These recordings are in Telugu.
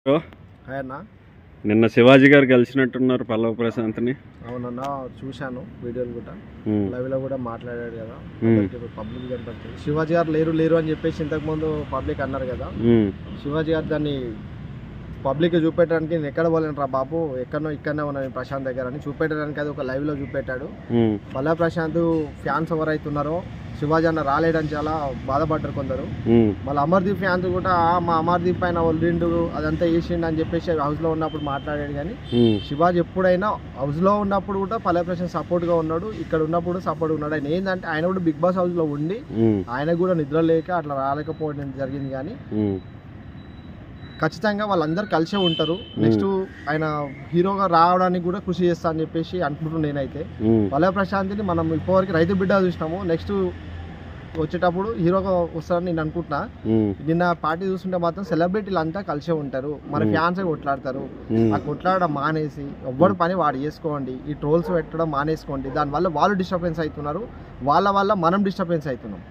హాయ్ అన్న. నిన్న శివాజీ గారు కలిసినట్టున్నారు పల్లవ ప్రశాంత్ని. అవునన్నా, చూశాను వీడియోలు కూడా. లైవ్లో కూడా మాట్లాడాడు కదా, పబ్లిక్ కనపడుతుంది. శివాజీ గారు లేరు అని చెప్పేసి ఇంతకుముందు పబ్లిక్ అన్నారు కదా. శివాజీ గారు దాన్ని పబ్లిక్ చూపెట్టడానికి నేను ఎక్కడ పోలేను రా బాబు, ఇక్కడనే ఉన్నాను ప్రశాంత్ దగ్గర అని చూపెట్టడానికి అది ఒక లైవ్లో చూపెట్టాడు. పల్లవ ప్రశాంత్ ఫ్యాన్స్ ఎవరైతే ఉన్నారో శివాజీ అన్న రాలేడని చాలా బాధపడ్డారు కొందరు. మళ్ళీ అమర్దీప్ ఫ్యాన్స్ కూడా మా అమర్దీప్ పైన వదిలిండు అదంతా వేసిండు అని చెప్పేసి హౌస్లో ఉన్నప్పుడు మాట్లాడాడు. కానీ శివాజీ ఎప్పుడైనా హౌస్లో ఉన్నప్పుడు కూడా పల్లె ప్రశాంత్ సపోర్ట్గా ఉన్నాడు, ఇక్కడ ఉన్నప్పుడు సపోర్ట్గా ఉన్నాడు. ఆయన ఏంటంటే ఆయన కూడా బిగ్ బాస్ హౌస్లో ఉండి ఆయన కూడా నిద్ర లేక అట్లా రాలేకపోవడం జరిగింది. కానీ ఖచ్చితంగా వాళ్ళందరూ కలిసే ఉంటారు. నెక్స్ట్ ఆయన హీరోగా రావడానికి కూడా కృషి చేస్తా అని చెప్పేసి అనుకుంటున్నాను నేనైతే. పల్లె ప్రశాంత్ని మనం ఇప్పటివరకు రైతు బిడ్డ చూసినాము, నెక్స్ట్ వచ్చేటప్పుడు హీరోగా వస్తారని నేను అనుకుంటున్నా. నిన్న పార్టీ చూస్తుంటే మాత్రం సెలబ్రిటీలు అంతా కలిసే ఉంటారు, మన ఫ్యాన్స్ కొట్లాడతారు. ఆ కొట్లాడడం మానేసి ఎవ్వరి పని వాడు చేసుకోండి, ఈ ట్రోల్స్ పెట్టడం మానేసుకోండి. దానివల్ల వాళ్ళు డిస్టర్బెన్స్ అవుతున్నారు, వాళ్ళ వల్ల మనం డిస్టర్బెన్స్ అవుతున్నాం.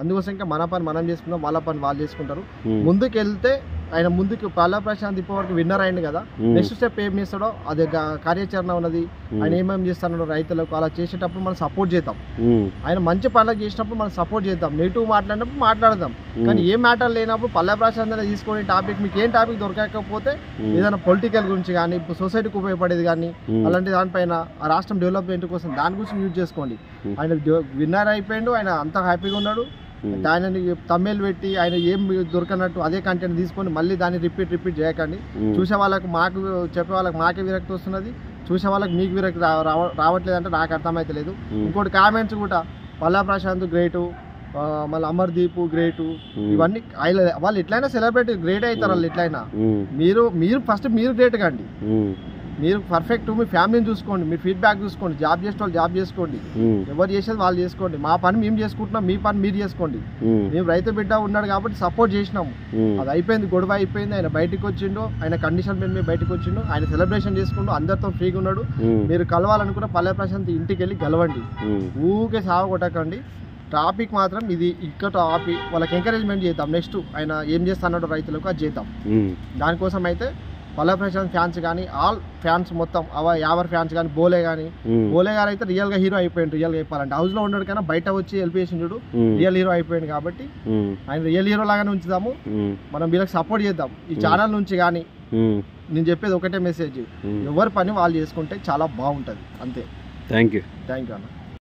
అందుకోసం ఇంకా మన పని మనం చేసుకుందాం, వాళ్ళ పని వాళ్ళు చేసుకుంటారు. ముందుకు వెళ్తే ఆయన ముందుకు పల్లె ప్రశాంత్ ఇప్పటివరకు విన్నర్ అయింది కదా, నెక్స్ట్ స్టెప్ ఏం చేస్తాడో అదే కార్యాచరణ ఉన్నది. ఆయన ఏమేమి చేస్తాడో రైతులకు అలా చేసేటప్పుడు మనం సపోర్ట్ చేద్దాం. ఆయన మంచి పనులకు చేసినప్పుడు మనం సపోర్ట్ చేద్దాం, నెగిటివ్ మాట్లాడినప్పుడు మాట్లాడదాం. కానీ ఏ మ్యాటర్ లేనప్పుడు పల్లె ప్రశాంత్ అనేది తీసుకొని టాపిక్ మీకు ఏం టాపిక్ దొరకకపోతే ఏదైనా పొలిటికల్ గురించి కానీ సొసైటీకి ఉపయోగపడేది కానీ అలాంటి దానిపైన ఆ రాష్ట్రం డెవలప్మెంట్ కోసం దాని గురించి యూజ్ చేసుకోండి. ఆయన విన్నర్ అయిపోయాడు, ఆయన అంత హ్యాపీగా ఉన్నాడు. ఆయనని తమిళ్ పెట్టి ఆయన ఏం దొరకనట్టు అదే కంటెంట్ తీసుకొని మళ్ళీ దాన్ని రిపీట్ చేయకండి. చూసే వాళ్ళకి మాకు చెప్పే వాళ్ళకి మాకే విరక్తి వస్తున్నది, చూసే వాళ్ళకి మీకు విరక్తి రావట్లేదు అంటే నాకు అర్థమైతే లేదు. ఇంకోటి కామెంట్స్ కూడా పల్లె ప్రశాంత్ గ్రేటు, మళ్ళీ అమర్దీప్ గ్రేటు, ఇవన్నీ వాళ్ళు ఎట్లయినా సెలబ్రిటీ గ్రేట్ అవుతారు. వాళ్ళు ఎట్లయినా మీరు ఫస్ట్ మీరు గ్రేట్ కండి, మీరు పర్ఫెక్ట్. మీ ఫ్యామిలీని చూసుకోండి, మీరు ఫీడ్బ్యాక్ చూసుకోండి, జాబ్ చేసే వాళ్ళు జాబ్ చేసుకోండి, ఎవరు చేసేది వాళ్ళు చేసుకోండి. మా పని మేము చేసుకుంటున్నాం, మీ పని మీరు చేసుకోండి. మేము రైతు బిడ్డ ఉన్నాడు కాబట్టి సపోర్ట్ చేసినాము, అది అయిపోయింది, గొడవ అయిపోయింది. ఆయన బయటకు వచ్చిండు, ఆయన కండిషన్ మీద బయటకు వచ్చిండు, ఆయన సెలబ్రేషన్ చేసుకుంటూ అందరితో ఫ్రీగా ఉన్నాడు. మీరు కలవాలనుకున్న పల్లె ప్రశాంత్ ఇంటికి వెళ్ళి గెలవండి, ఊకే సాగు కొట్టకండి. టాపిక్ మాత్రం ఇది ఇక్కడ టాపిక్ వాళ్ళకి ఎంకరేజ్మెంట్ చేద్దాం. నెక్స్ట్ ఆయన ఏం చేస్తాడో రైతులకు అది చేద్దాం. దానికోసం అయితే పల్లె ప్రశాంత్ ఫ్యాన్స్ కానీ ఆల్ ఫ్యాన్స్ మొత్తం యావర్ ఫ్యాన్స్ కానీ బోలే గారు అయితే రియల్గా హీరో అయిపోయింది. రియల్గా చెప్పాలంటే హౌస్లో ఉన్నాడు కన్నా బయట వచ్చి వెళ్ళిపోయేసి చూడు రియల్ హీరో అయిపోయింది. కాబట్టి ఆయన రియల్ హీరో లాగానే ఉంచుదాము, మనం వీళ్ళకి సపోర్ట్ చేద్దాం. ఈ ఛానల్ నుంచి కానీ నేను చెప్పేది ఒకటే మెసేజ్, ఎవరి పని వాళ్ళు చేసుకుంటే చాలా బాగుంటుంది. అంతే. థ్యాంక్ యూ అన్న.